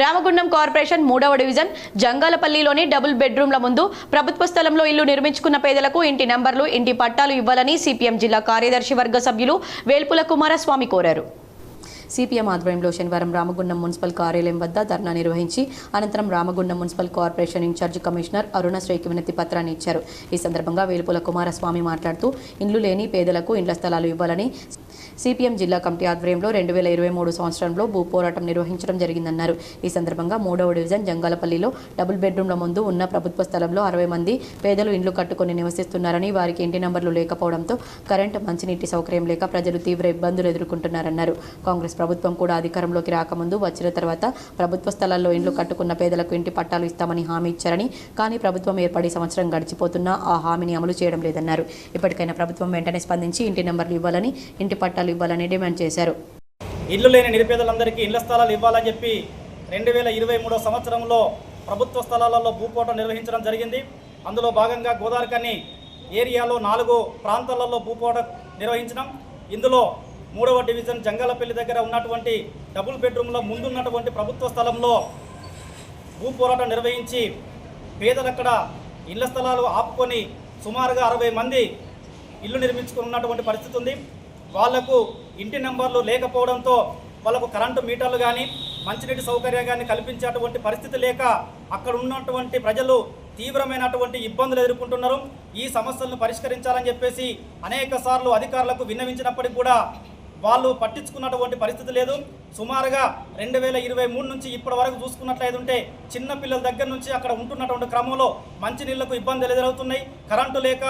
Ramagundam corporation 3వ division జంగాలపల్లిలోని double బెడ్రూమ్ల ముందు ప్రభుత్వ స్థలంలో ఇల్లు నిర్మించుకున్న పేదలకు ఇంటి నంబర్లు, ఇంటి పట్టాలు ఇవ్వాలని సిపిఎం జిల్లా కార్యదర్శి వర్గ సభ్యులు వేల్పుల కుమారస్వామి కోరారు. సిపిఎం ఆధ్వర్యంలో శనివారం రామగుండం మున్సిపల్ కార్యాలయం వద్ద ధర్నా నిర్వహించి అనంతరం Ramagundam municipal corporation incharge commissioner అరుణశ్రీకి వినతి పత్రాన్ని ఇచ్చారు. ఈ సందర్భంగా వేల్పుల కుమారస్వామి మాట్లాడుతూ ఇండ్లు లేని పేదలకు ఇండ్ల స్థలాలు ఇవ్వాలని సిపిఎం జిల్లా కమిటీ ఆధ్వర్యంలో 2023 సంవత్సరంలో భూ పోరాటం నిర్వహించడం జరిగిందన్నారు. ఈ సందర్భంగా 3వ డివిజన్ జంగాలపల్లిలో డబుల్ బెడ్రూమ్ల ముందు ఉన్న ప్రభుత్వ స్థలంలో 60 మంది పేదలు ఇండ్లు కట్టుకుని నివసిస్తున్నారని, వారికి ఇంటి నంబర్లు లేకపోవడంతో కరెంట్, మంచినీటి సౌకర్యం లేక ప్రజలు తీవ్ర ఇబ్బందులు ఎదుర్కొంటున్నారన్నారు. కాంగ్రెస్ ప్రభుత్వం కూడా అధికారంలోకి రాకముందు వచ్చిన తర్వాత ప్రభుత్వ స్థలాల్లో ఇండ్లు కట్టుకున్న పేదలకు ఇంటి పట్టాలు ఇస్తామని హామీ ఇచ్చారని, కానీ ప్రభుత్వం ఏర్పడి సంవత్సరం గడిచిపోతున్నా ఆ హామీని అమలు చేయడం లేదన్నారు. ఇప్పటికైనా ప్రభుత్వం వెంటనే స్పందించి ఇంటి నంబర్లు ఇవ్వాలని, ఇంటి పట్టాలు ఇవ్వాలని డిమాండ్ చేశారు. ఇల్లు లేని నిరుపేదలందరికీ ఇళ్ల స్థలాలు ఇవ్వాలని చెప్పి 2023 సంవత్సరంలో ప్రభుత్వ స్థలాలలో భూపోరాటం నిర్వహించడం జరిగింది. అందులో భాగంగా గోదావరికని ఏరియాలో 4 ప్రాంతాలలో భూపోరాటం నిర్వహించడం. ఇందులో 3వ డివిజన్ జంగాలపల్లి దగ్గర ఉన్నటువంటి డబుల్ బెడ్రూమ్లో ముందున్నటువంటి ప్రభుత్వ స్థలంలో భూపోరాటం నిర్వహించి పేదలక్కడ ఇళ్ల స్థలాలు ఆపుకొని సుమారుగా 60 మంది ఇల్లు నిర్మించుకున్నటువంటి పరిస్థితి ఉంది. వాళ్లకు ఇంటి నెంబర్లు లేకపోవడంతో వాళ్ళకు కరెంటు మీటర్లు కానీ, మంచినీటి సౌకర్యం కానీ కల్పించేటువంటి పరిస్థితి లేక అక్కడ ఉన్నటువంటి ప్రజలు తీవ్రమైనటువంటి ఇబ్బందులు ఎదుర్కొంటున్నారు. ఈ సమస్యలను పరిష్కరించాలని చెప్పేసి అనేక సార్లు అధికారులకు విన్నవించినప్పటికీ కూడా వాళ్ళు పట్టించుకున్నటువంటి పరిస్థితి లేదు. సుమారుగా 2023 నుంచి ఇప్పటి వరకు చూసుకున్నట్లయితే చిన్న పిల్లల దగ్గర నుంచి అక్కడ ఉంటున్నటువంటి క్రమంలో మంచినీళ్లకు ఇబ్బందులు ఎదురవుతున్నాయి. కరెంటు లేక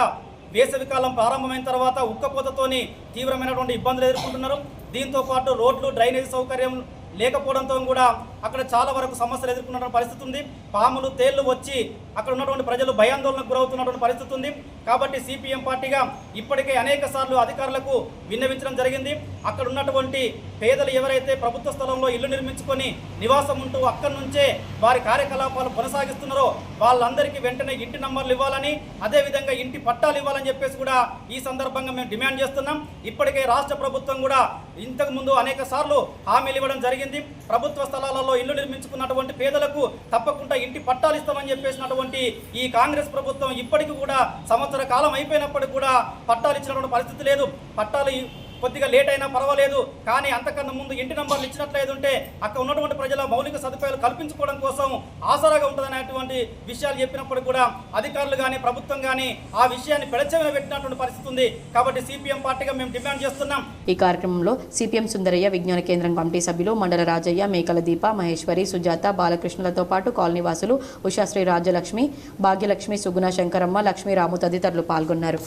వేసవికాలం ప్రారంభమైన తర్వాత ఉక్కపోతతోని తీవ్రమైనటువంటి ఇబ్బందులు ఎదుర్కొంటున్నారు. దీంతో పాటు రోడ్లు, డ్రైనేజ్ సౌకర్యం లేకపోవడంతో కూడా అక్కడ చాలా వరకు సమస్యలు ఎదుర్కొన్న పరిస్థితి ఉంది. పాములు, తేళ్లు వచ్చి అక్కడ ఉన్నటువంటి ప్రజలు భయాందోళనకు గురవుతున్నటువంటి పరిస్థితి ఉంది. కాబట్టి సిపిఎం పార్టీగా ఇప్పటికే అనేక సార్లు అధికారులకు విన్నవించడం జరిగింది. అక్కడ ఉన్నటువంటి పేదలు ఎవరైతే ప్రభుత్వ స్థలంలో ఇల్లు నిర్మించుకొని నివాసం ఉంటూ అక్కడి నుంచే వారి కార్యకలాపాలు కొనసాగిస్తున్నారో వాళ్ళందరికీ వెంటనే ఇంటి నంబర్లు ఇవ్వాలని, అదేవిధంగా ఇంటి పట్టాలు ఇవ్వాలని చెప్పేసి కూడా ఈ సందర్భంగా మేము డిమాండ్ చేస్తున్నాం. ఇప్పటికే రాష్ట్ర ప్రభుత్వం కూడా ఇంతకు ముందు అనేక సార్లు హామీలు ఇవ్వడం జరిగింది. ప్రభుత్వ స్థలాలలో ఇల్లు నిర్మించుకున్నటువంటి పేదలకు తప్పకుండా ఇంటి పట్టాలు ఇస్తామని చెప్పేసినటువంటి ఈ కాంగ్రెస్ ప్రభుత్వం ఇప్పటికీ కూడా సంవత్సర కాలం అయిపోయినప్పటికీ కూడా పట్టాలు ఇచ్చినటువంటి పరిస్థితి లేదు. పట్టాలు కొద్దిగా లేట్ అయినా పర్వాలేదు, కానీ అంతకన్నా ముందు ఇంటి నంబర్లు ఇచ్చినట్లయితే అక్కడ ఉన్నటువంటి ప్రజల మౌలిక సదుపాయాలు కల్పించుకోవడం కోసం ఆసరాగా ఉంటుందనేటువంటి విషయాలు చెప్పినప్పటికీ కూడా అధికారులు కానీ, ప్రభుత్వం కానీ ఆ విషయాన్ని పెడచెవిన పెట్టినటువంటి పరిస్థితి ఉంది. కాబట్టి సిపిఎం పార్టీగా మేము డిమాండ్ చేస్తున్నాం. ఈ కార్యక్రమంలో సిపిఎం సుందరయ్య, విజ్ఞాన కేంద్రం కమిటీ సభ్యులు మండల రాజయ్య, మేకల దీప, మహేశ్వరి, సుజాత, బాలకృష్ణలతో పాటు కాలనీవాసులు ఉషాశ్రీ, రాజ్యలక్ష్మి, భాగ్యలక్ష్మి, సుగుణ, శంకరమ్మ, లక్ష్మీరాము తదితరులు పాల్గొన్నారు.